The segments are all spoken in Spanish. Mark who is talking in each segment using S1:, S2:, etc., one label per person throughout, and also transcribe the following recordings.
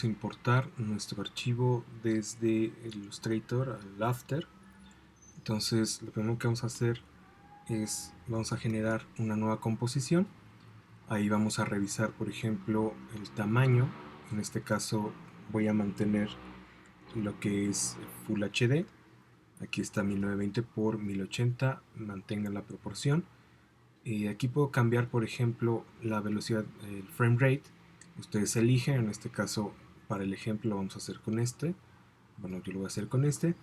S1: a importar nuestro archivo desde el Illustrator al After. Entonces lo primero que vamos a hacer es vamos a generar una nueva composición. Ahí vamos a revisar, por ejemplo, el tamaño. En este caso voy a mantener lo que es Full HD. Aquí está 1920 por 1080, mantenga la proporción. Aquí puedo cambiar, por ejemplo, la velocidad, el frame rate. Ustedes eligen, en este caso para el ejemplo lo vamos a hacer con este. Bueno, yo lo voy a hacer con este.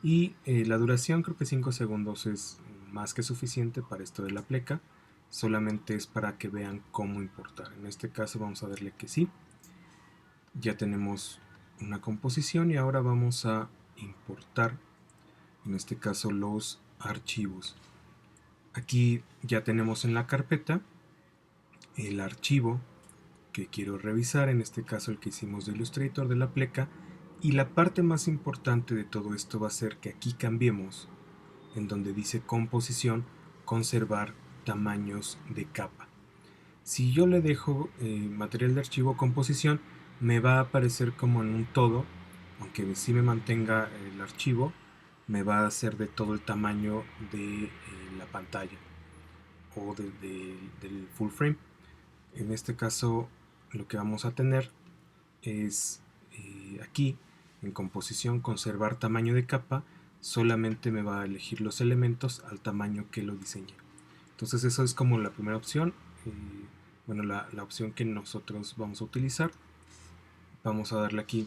S1: Y la duración, creo que 5 segundos es más que suficiente para esto de la pleca. Solamente es para que vean cómo importar. En este caso vamos a darle que sí. Ya tenemos una composición y ahora vamos a importar, en este caso, los archivos. Aquí ya tenemos en la carpeta el archivo que quiero revisar, en este caso el que hicimos de Illustrator de la pleca, y la parte más importante de todo esto va a ser que aquí cambiemos en donde dice composición, conservar tamaños de capa. Si yo le dejo material de archivo composición, me va a aparecer como en un todo, aunque sí me mantenga el archivo, me va a hacer de todo el tamaño de la pantalla o del full frame. En este caso lo que vamos a tener es aquí en composición conservar tamaño de capa, solamente me va a elegir los elementos al tamaño que lo diseñé. Entonces eso es como la primera opción, bueno, la opción que nosotros vamos a utilizar. Vamos a darle aquí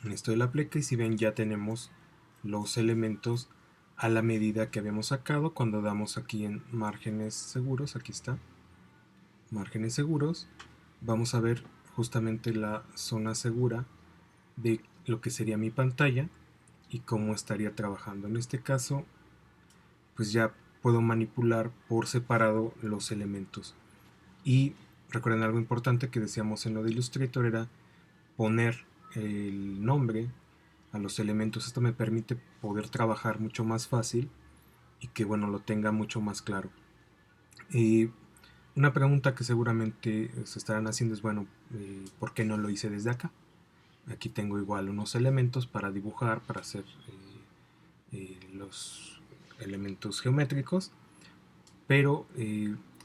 S1: en esto de la pleca y si ven ya tenemos los elementos a la medida que habíamos sacado cuando damos aquí en márgenes seguros. Aquí está, márgenes seguros, vamos a ver justamente la zona segura de lo que sería mi pantalla y cómo estaría trabajando. En este caso, pues ya puedo manipular por separado los elementos. Y recuerden algo importante que decíamos en lo de Illustrator, era poner el nombre a los elementos. Esto me permite poder trabajar mucho más fácil y que bueno, lo tenga mucho más claro. Y una pregunta que seguramente se estarán haciendo es, bueno, ¿por qué no lo hice desde acá? Aquí tengo igual unos elementos para dibujar, para hacer los elementos geométricos, pero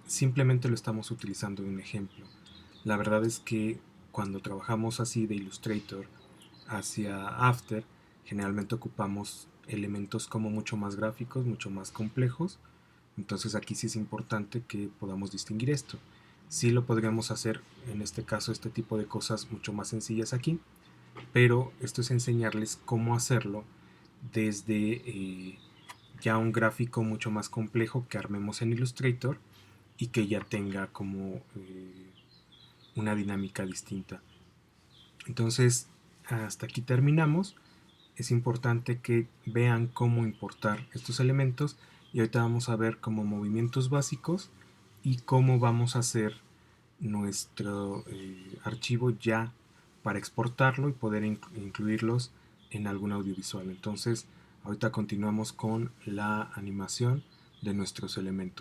S1: simplemente lo estamos utilizando en un ejemplo. La verdad es que cuando trabajamos así de Illustrator hacia After, generalmente ocupamos elementos como mucho más gráficos, mucho más complejos. Entonces aquí sí es importante que podamos distinguir esto. Sí lo podríamos hacer, en este caso, este tipo de cosas mucho más sencillas aquí, pero esto es enseñarles cómo hacerlo desde ya un gráfico mucho más complejo que armemos en Illustrator y que ya tenga como una dinámica distinta. Entonces, hasta aquí terminamos. Es importante que vean cómo importar estos elementos y ahorita vamos a ver como movimientos básicos y cómo vamos a hacer nuestro archivo ya para exportarlo y poder incluirlos en algún audiovisual. Entonces, ahorita continuamos con la animación de nuestros elementos.